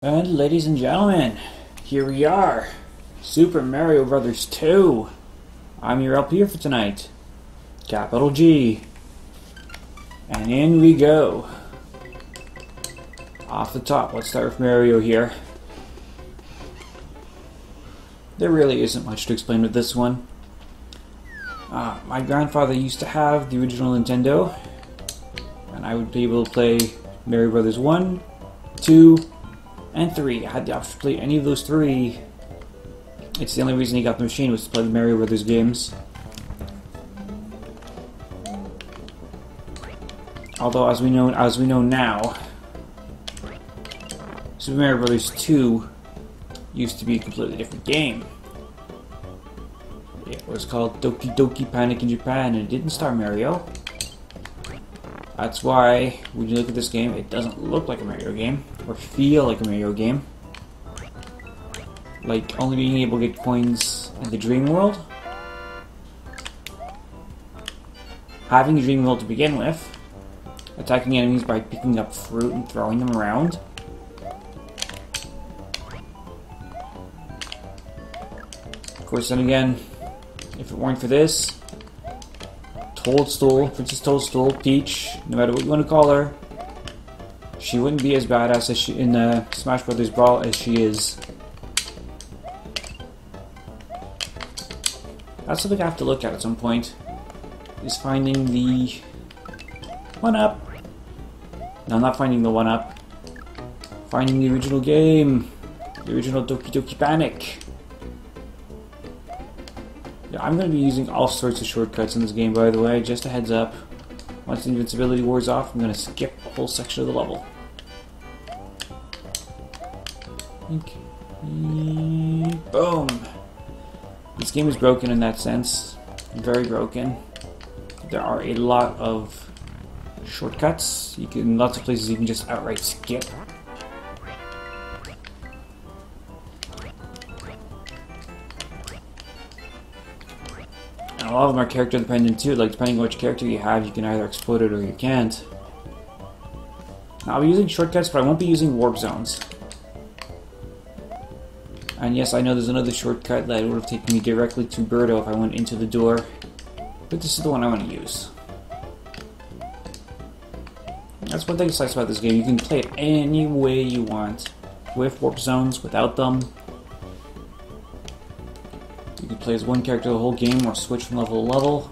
And ladies and gentlemen, here we are, Super Mario Bros.2. I'm your LP for tonight, capital G. And in we go. Off the top, let's start with Mario here. There really isn't much to explain with this one. My grandfather used to have the original Nintendo, and I would be able to play Mario Bros. 1, 2, and 3. I had the option to play any of those three. It's the only reason he got the machine was to play the Mario Brothers games. Although, as we know now, Super Mario Bros. 2 used to be a completely different game. It was called Doki Doki Panic in Japan, and it didn't star Mario. That's why, when you look at this game, it doesn't look like a Mario game, or feel like a Mario game. Like, only being able to get coins in the Dream World. Having the Dream World to begin with. Attacking enemies by picking up fruit and throwing them around. Of course, then again, if it weren't for this, Toadstool, Princess Toadstool, Peach, no matter what you want to call her, she wouldn't be as badass as she in Smash Brothers Brawl as she is. That's something I have to look at some point, is finding the 1-up. No, not finding the 1-up. Finding the original game. The original Doki Doki Panic. Yeah, I'm going to be using all sorts of shortcuts in this game, by the way, just a heads up. Once the invincibility wears off, I'm going to skip a whole section of the level. Okay. Boom! This game is broken in that sense. Very broken. There are a lot of shortcuts. In lots of places you can just outright skip. And a lot of them are character dependent too, like depending on which character you have, you can either exploit it or you can't. Now, I'll be using shortcuts, but I won't be using warp zones. And yes, I know there's another shortcut that would have taken me directly to Birdo if I went into the door. But this is the one I want to use. That's one thing that's nice about this game. You can play it any way you want. With warp zones, without them. You can play as one character the whole game or switch from level to level.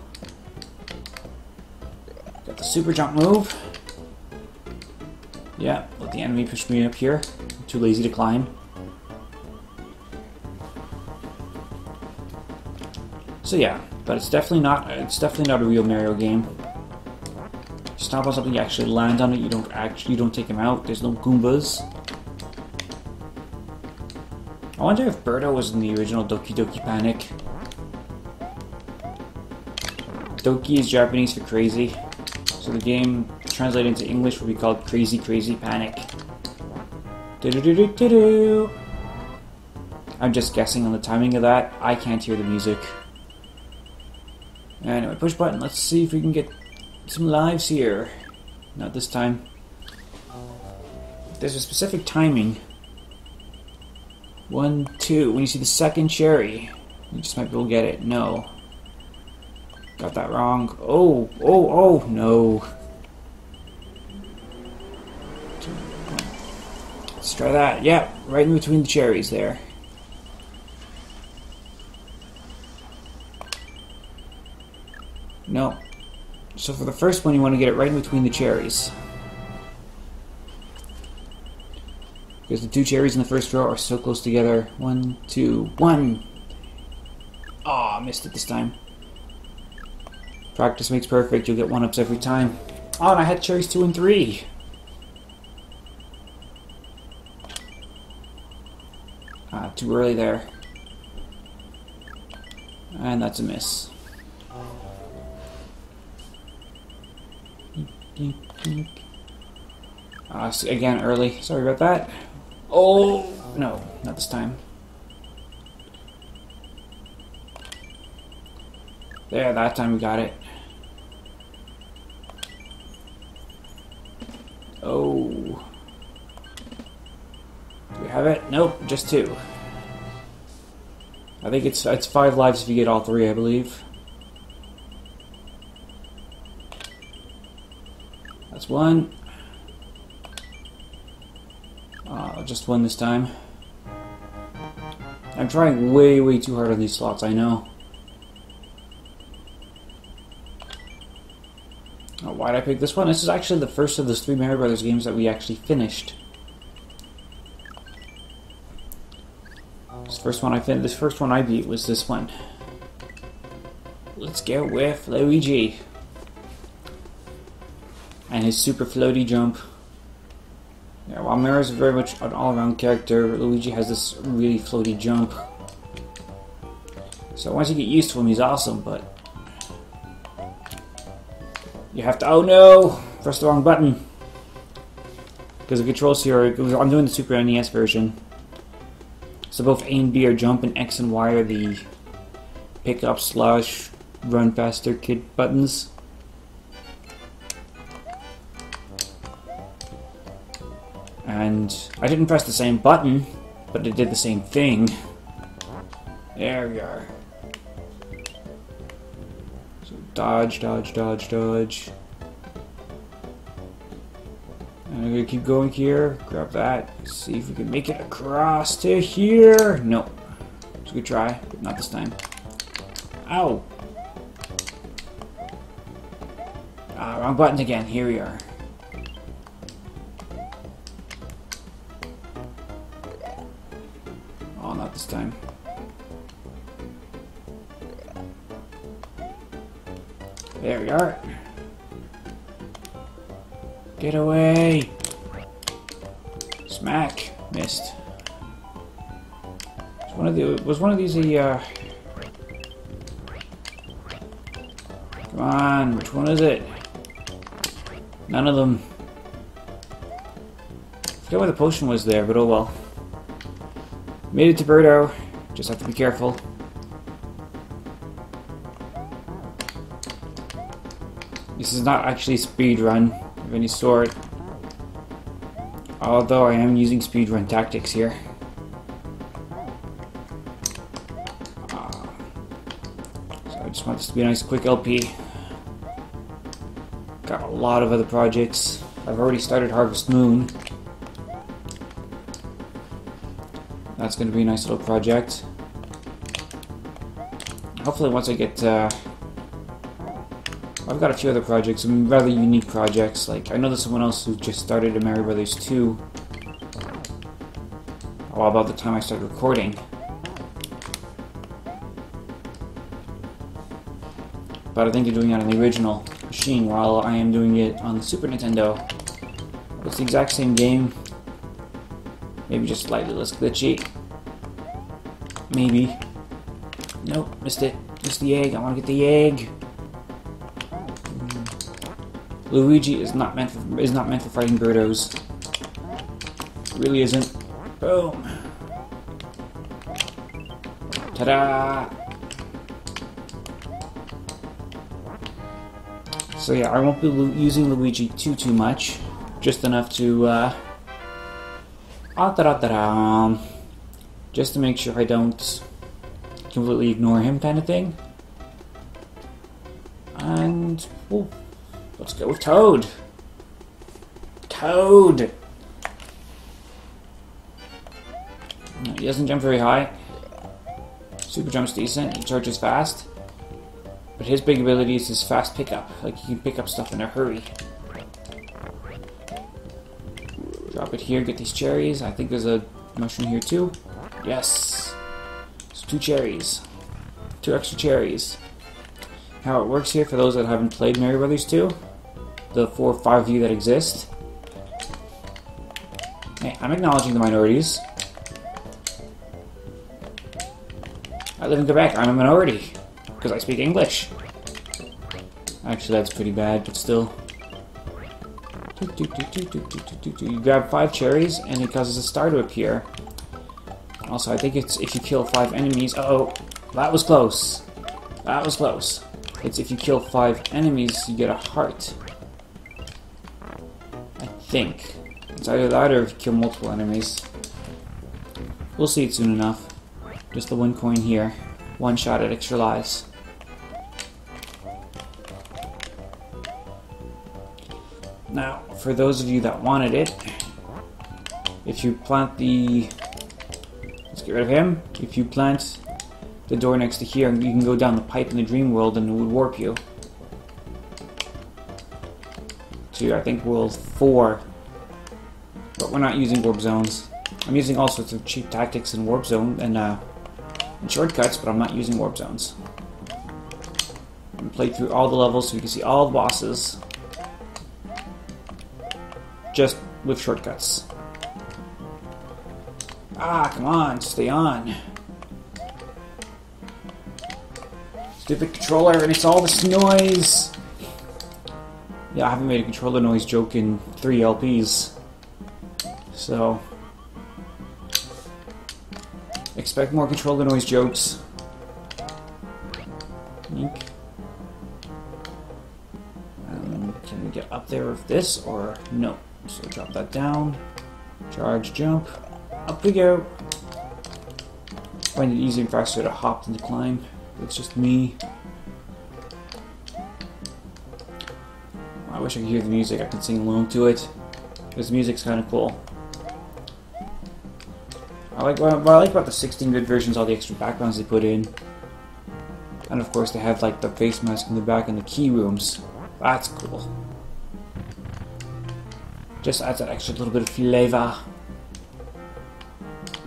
Got the super jump move. Yeah, let the enemy push me up here. I'm too lazy to climb. So yeah, but it's definitely not a real Mario game. You stomp on something, you actually land on it, you don't take him out, there's no Goombas. I wonder if Birdo was in the original Doki Doki Panic. Doki is Japanese for crazy, so the game translated into English would be called Crazy Crazy Panic. Do-do-do-do-do-do. I'm just guessing on the timing of that. I can't hear the music. Anyway, push button. Let's see if we can get some lives here. Not this time. There's a specific timing. 1, 2. When you see the second cherry, you just might be able to get it. No. Got that wrong. Oh, oh, oh, no. Let's try that. Yeah, right in between the cherries there. No. So for the first one, you want to get it right in between the cherries. Because the two cherries in the first row are so close together. 1, 2, 1! Aw, missed it this time. Practice makes perfect. You'll get 1-ups every time. Oh, and I had cherries 2 and 3! Too early there. And that's a miss. Again, early. Sorry about that. Oh, no, not this time. There, that time we got it. Oh. Do we have it? Nope, just 2. I think it's 5 lives if you get all 3, I believe. That's 1. Just 1 this time. I'm trying way too hard on these slots, I know. Oh, why'd I pick this one? This is actually the first of those 3 Mario Brothers games that we actually finished. This first one I beat was this one. Let's go with Luigi. And his super floaty jump. Yeah, while Mario's very much an all-around character, Luigi has this really floaty jump. So once you get used to him, he's awesome, but you have to— oh no! Press the wrong button. Because the controls here, I'm doing the Super NES version. So both A and B are jump, and X and Y are the pick up / run faster kid buttons. And I didn't press the same button, but it did the same thing. There we are. So dodge, dodge, dodge, dodge. And I'm gonna keep going here. Grab that. See if we can make it across to here. No. It's a good try, but not this time. Ow! Wrong button again. Here we are. Oh, not this time. There we are. Get away! Smack! Missed. Was one of these a come on, which one is it? None of them. I forget why the potion was there, but oh well. Made it to Birdo. Just have to be careful. This is not actually a speed run of any sort. Although I am using speedrun tactics here. So I just want this to be a nice quick LP. Got a lot of other projects. I've already started Harvest Moon. That's going to be a nice little project. Hopefully once I get I've got a few other projects, some rather unique projects. Like, I know there's someone else who just started a Mario Bros. 2 about the time I started recording. But I think they're doing it on the original machine while I am doing it on the Super Nintendo. It's the exact same game. Maybe just slightly less glitchy. Maybe. Nope, missed it. Missed the egg. I want to get the egg. Luigi is not meant for fighting Birdos. It really isn't. Boom. Ta-da! So yeah, I won't be using Luigi too much. Just enough to just to make sure I don't completely ignore him, kind of thing. And ooh, let's go with Toad. Toad! No, he doesn't jump very high. Super jump's decent, he charges fast. But his big ability is his fast pickup. Like, he can pick up stuff in a hurry. Drop it here, get these cherries. I think there's a mushroom here too. Yes! So 2 cherries. 2 extra cherries. How it works here, for those that haven't played Mario Bros. 2, the 4 or 5 of you that exist. Hey, I'm acknowledging the minorities. I live in Quebec, I'm a minority. Because I speak English. Actually, that's pretty bad, but still. You grab 5 cherries, and it causes a star to appear. Also, I think it's if you kill 5 enemies. Uh-oh, that was close. That was close. It's if you kill 5 enemies, you get a heart. I think. It's either that or if you kill multiple enemies. We'll see it soon enough. Just the 1 coin here. 1 shot at extra lives. Now, for those of you that wanted it, if you plant the... Let's get rid of him. If you plant the door next to here, you can go down the pipe in the dream world and it would warp you. To, I think, world 4. But we're not using warp zones. I'm using all sorts of cheap tactics in warp zone and shortcuts, but I'm not using warp zones. I'm played through all the levels so you can see all the bosses. Just with shortcuts. Ah, come on, stay on. Stupid controller, and it's all this noise! Yeah, I haven't made a controller noise joke in 3 LPs. So... expect more controller noise jokes. Can we get up there with this, or no? So drop that down. Charge, jump. Up we go. Find it easier and faster to hop than to climb. It's just me. I wish I could hear the music. I could sing along to it. Because the music's kind of cool. What I like about the 16-bit versions, all the extra backgrounds they put in. And of course they have like the face mask in the back and the key rooms. That's cool. Just adds that extra little bit of flavor.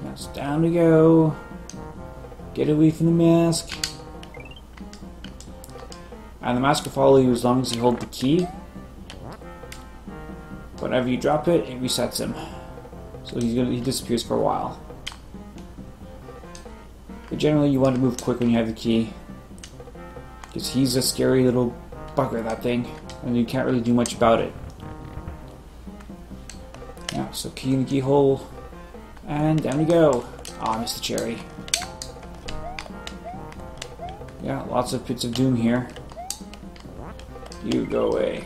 Now it's down we go. Get away from the mask. And the mask will follow you as long as you hold the key. Whenever you drop it, it resets him. So he disappears for a while. But generally you want to move quick when you have the key. Because he's a scary little bugger, that thing. And you can't really do much about it. Yeah, so key in the keyhole. And down we go. Ah, I missed the cherry. Yeah, lots of pits of doom here. You go away.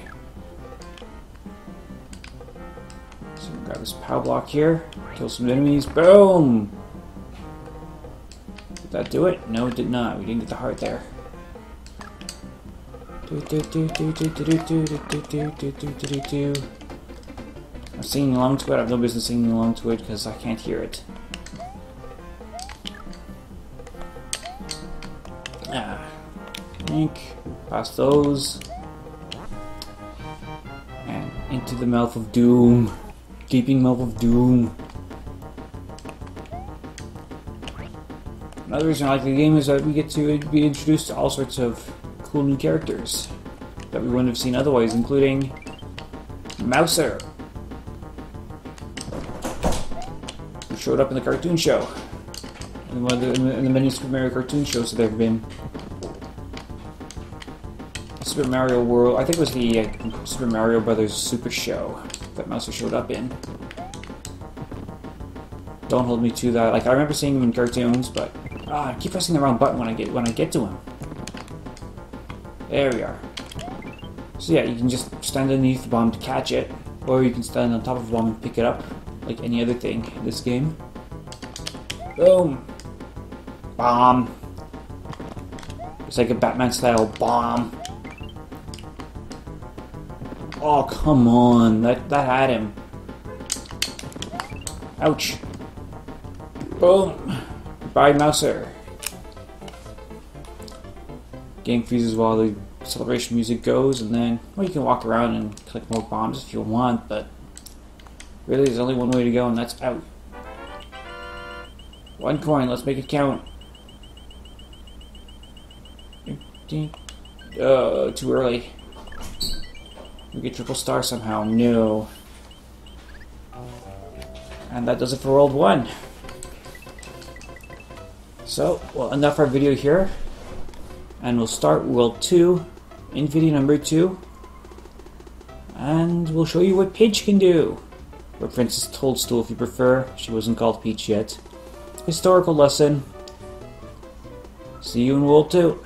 So we'll grab this power block here. Kill some enemies. Boom! Did that do it? No, it did not. We didn't get the heart there. I'm singing along to it. I have no business singing along to it because I can't hear it. Past those. And into the mouth of doom. Gaping mouth of doom. Another reason I like the game is that we get to be introduced to all sorts of cool new characters that we wouldn't have seen otherwise, including Mouser, who showed up in the cartoon show. In the many Super Mario cartoon shows that there have been. Super Mario World, I think it was the Super Mario Bros. Super show that Mouser showed up in. Don't hold me to that. Like, I remember seeing him in cartoons, but I keep pressing the wrong button when I get to him. There we are. So yeah, you can just stand underneath the bomb to catch it, or you can stand on top of the bomb and pick it up, like any other thing in this game. Boom! Bomb! It's like a Batman-style bomb. Oh, come on. That had him. Ouch. Boom. Goodbye, Mouser. Game freezes while the celebration music goes, and then, well, you can walk around and collect more bombs if you want, but really there's only one way to go, and that's out. 1 coin, let's make it count. Too early. We get triple star somehow. No. And that does it for World 1. So, we'll end off our video here. And we'll start World 2 in video number 2. And we'll show you what Peach can do. Or Princess Toadstool if you prefer. She wasn't called Peach yet. Historical lesson. See you in World 2.